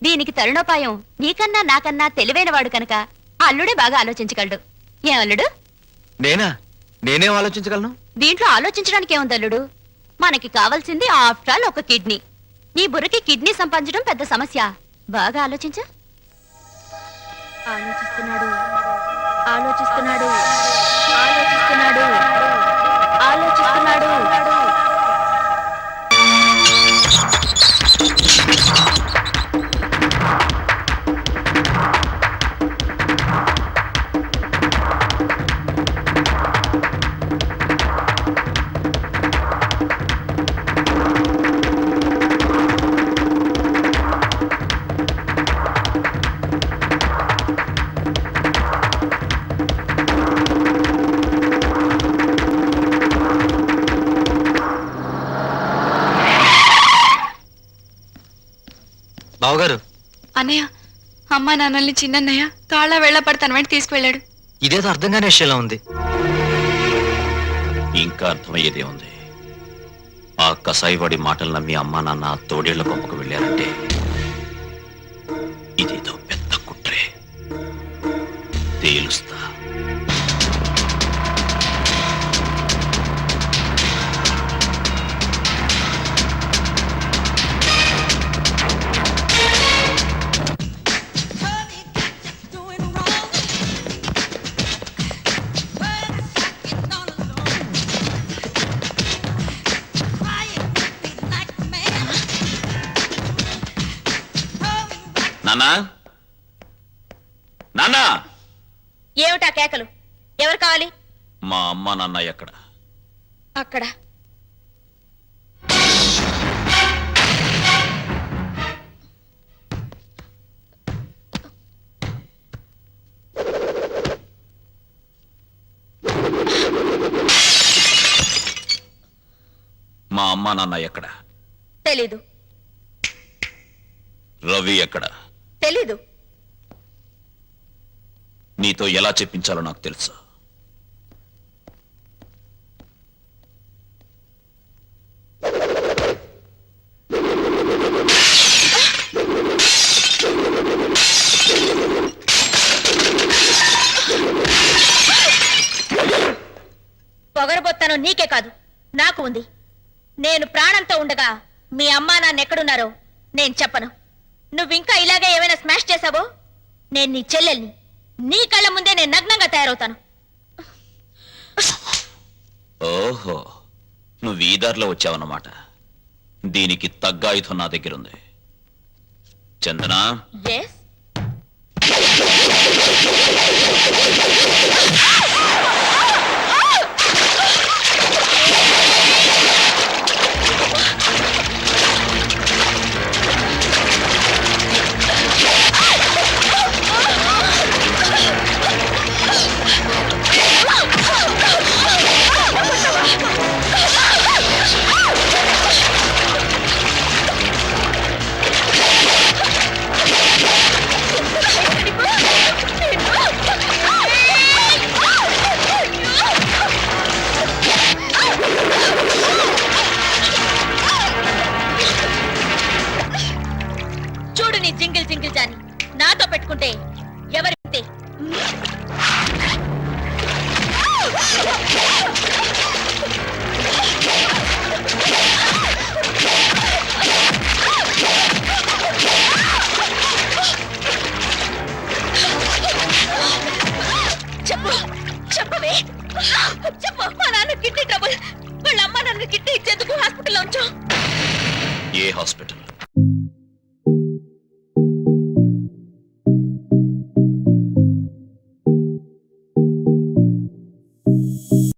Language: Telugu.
దీనికి తరుణోపాయం నీకన్నా నాకన్నా తెలివైనవాడు కనుక అల్లుడే బాగా ఆలోచించగలడు. ఏం అల్లుడు? నేనేం ఆలోచించగలను? దీంట్లో ఆలోచించడానికి ఏముంది అల్లుడు? మనకి కావాల్సింది ఆఫ్టర్ ఆల్ ఒక కిడ్నీ. నీ బుర్రకి కిడ్నీ సంపాదించడం పెద్ద సమస్య. బాగా ఆలోచించు. ఆలోచిస్తున్నాడు ఆలోచిస్తున్నాడు ఆలోచిస్తున్నాడు ఆలోచిస్తున్నాడు. బావగారు, అన్నయ్య, అమ్మా నాన్నల్ని చిన్నన్నయ్య కాళ్ళ వెళ్ళ పడతాను వెంట తీసుకువెళ్ళాడు. ఇదేదో అర్థం కాని విషయంలో ఉంది. ఇంకా అర్థమయ్యేదే ఉంది. ఆ కసాయివాడి మాటలు నమ్మి అమ్మా నాన్న తోడేళ్ల కొంపకు వెళ్ళారంటే ఇదేదో పెద్ద కుట్రే. తేలుస్తా. నాన్నా, నాన్నా! ఏమిటా కేకలు? ఎవరు కావాలి? మా అమ్మ నాన్న ఎక్కడ? అక్కడ. మా అమ్మ నాన్న ఎక్కడ? తెలీదు. రవి ఎక్కడ? తెలీదు. నీతో ఎలా చెప్పించాలో నాకు తెలుసు. పొగరబోత్తాను నీకే కాదు, నాకు ఉంది. నేను ప్రాణంతో ఉండగా మీ అమ్మా నాన్న ఎక్కడున్నారో నేను చెప్పను. నువ్వింకా ఇలాగే ఏమైనా స్మాష్ చేశావో నేను నీ చెల్లెల్ని. నీ కళ్ళ ముందే నేను నగ్నంగా తయారవుతాను. ఓహో, నువ్వు ఈ దారిలో వచ్చావన్నమాట. దీనికి తగ్గ ఆయుధం నా దగ్గరుంది. చందనా, ఎస్. చూడు నీ జింగిల్ జింగిల్ జాని. నాతో పెట్టుకుంటే ఎవరి చెప్పు చెప్పవే చెప్పు. మా నాన్న కిడ్నీ ట్రబుల్. వాళ్ళ అమ్మ నాన్న కిడ్నీ ఇచ్చేందుకు హాస్పిటల్లో ఉంచు. ఏ హాస్పిటల్?